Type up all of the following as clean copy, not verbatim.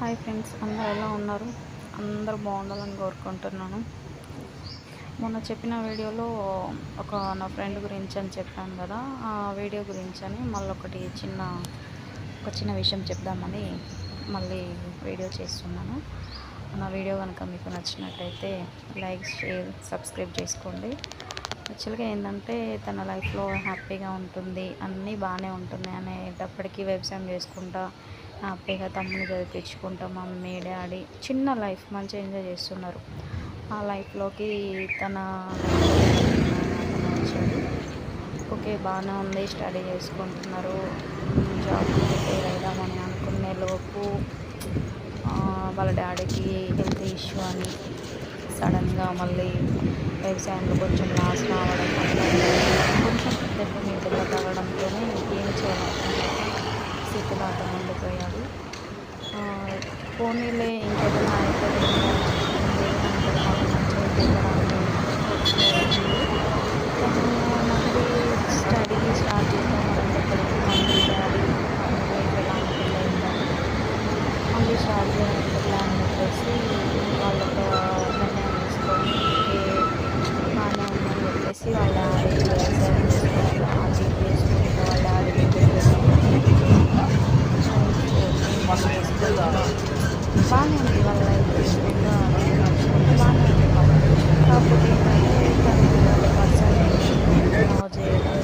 Hi friends, అందరూ ఎలా ఉన్నారు? అందరూ బాగుండాలని కోరుకుంటున్నాను. మొన్న చెప్పిన వీడియోలో నా ఫ్రెండ్ గురించి అని చెప్పాను కదా, ఆ వీడియో గురించి అని మళ్ళీ ఒక చిన్న విషయం చెప్దామని మళ్ళీ వీడియో చేస్తున్నాను. నా వీడియో కనుక మీకు నచ్చినట్టయితే లైక్, షేర్, సబ్స్క్రైబ్ చేసుకోండి. యాక్చువల్గా ఏంటంటే తన లైఫ్లో హ్యాపీగా ఉంటుంది, అన్నీ బాగానే ఉంటున్నాయి అనేటప్పటికీ వ్యవసాయం చేసుకుంటా హ్యాపీగా తమ్ముని చదివించుకుంటా మమ్మీ డాడీ చిన్న లైఫ్ మంచిగా ఎంజాయ్ చేస్తున్నారు. ఆ లైఫ్లోకి తన వచ్చాడు. ఓకే, బాగానే ఉంది, స్టడీ చేసుకుంటున్నారు. జాబ్ ప్రిపేర్ అయిదామని అనుకునే లోపు వాళ్ళ డాడీకి హెల్త్ ఇష్యూ అని సడన్గా మళ్ళీ వ్యవసాయంలో కొంచెం లాస్ రావడం వల్ల కొంచెం దెబ్బ మీద దెబ్బ తగ్గడంతోనే ఏం చేయాలి స్థితిలాట ఉండిపోయాడు. పోనీలే ఇంకేదైనా అయిపోతుంది మళ్ళీ స్టడీ స్టార్ట్ చేద్దామనేటప్పటికీ మళ్ళీ డాడీ ఎలా అనుకుంటుందని మళ్ళీ స్టార్ట్ చేయడానికి ప్లాన్ చెప్పేసి వాళ్ళు ఒక నిర్ణయం తీసుకొని బాగానే ఉందని చెప్పేసి వాళ్ళ డాడీ వ్యవసాయం చేసుకుంటా అది చేసుకుంటా వాళ్ళ డాడీ బాగానే ఉంది వాళ్ళ లైఫ్ చేసుకుంటా నడుచుకుంటూ బాగానే ఉంది. కాకపోతే ఏంటంటే తను వాళ్ళ పర్సన్ లవ్ చేయడం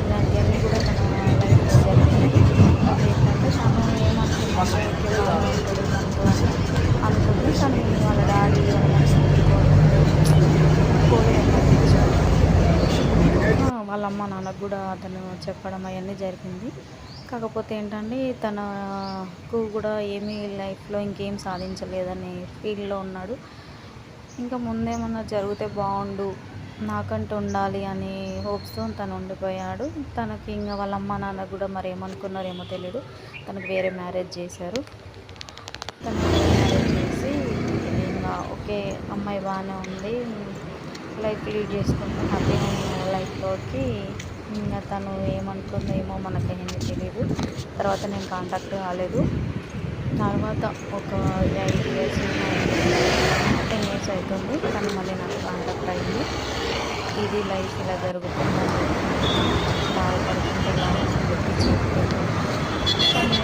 ఇలాంటివన్నీ కూడా తన లైఫ్లో జరిగింది. ఏంటంటే తను ఏమనుకున్నాడు, ఓకే బాగానే ఉంటుంది తనతో అని అనుకుంది. కానీ వాళ్ళ డాడీ వాళ్ళ అమ్మ నాన్నకు కూడా అతను చెప్పడం అవన్నీ జరిగింది. కాకపోతే ఏంటంటే తనకు కూడా ఏమీ లైఫ్లో ఇంకేం సాధించలేదని ఫీల్లో ఉన్నాడు. ఇంకా ముందేమన్నా జరిగితే బాగుండు, నాకంటూ ఉండాలి అని హోప్స్తో తను ఉండిపోయాడు. తనకి ఇంకా వాళ్ళ అమ్మ నాన్న కూడా మరి ఏమనుకున్నారేమో తెలియదు, తనకు వేరే మ్యారేజ్ చేశారు. తను మ్యారేజ్ చేసి ఇంకా ఓకే అమ్మాయి బాగానే ఉంది, లైఫ్ లీడ్ చేసుకుంటూ హ్యాపీగా ఉన్న లైఫ్లోకి ఇంకా తను ఏమనుకుందో ఏమో మనకేమీ తెలియదు. తర్వాత నేను కాంటాక్ట్ కాలేదు. తర్వాత ఒక 8 ఇయర్స్ 10 ఇయర్స్ అవుతుంది తను మళ్ళీ నాకు కాంటాక్ట్ అయింది. ఇది లైఫ్ ఇలా జరుగుతుందని బాధపడుతుంటే ఇలా అని చెప్పి చెప్తుంది. కానీ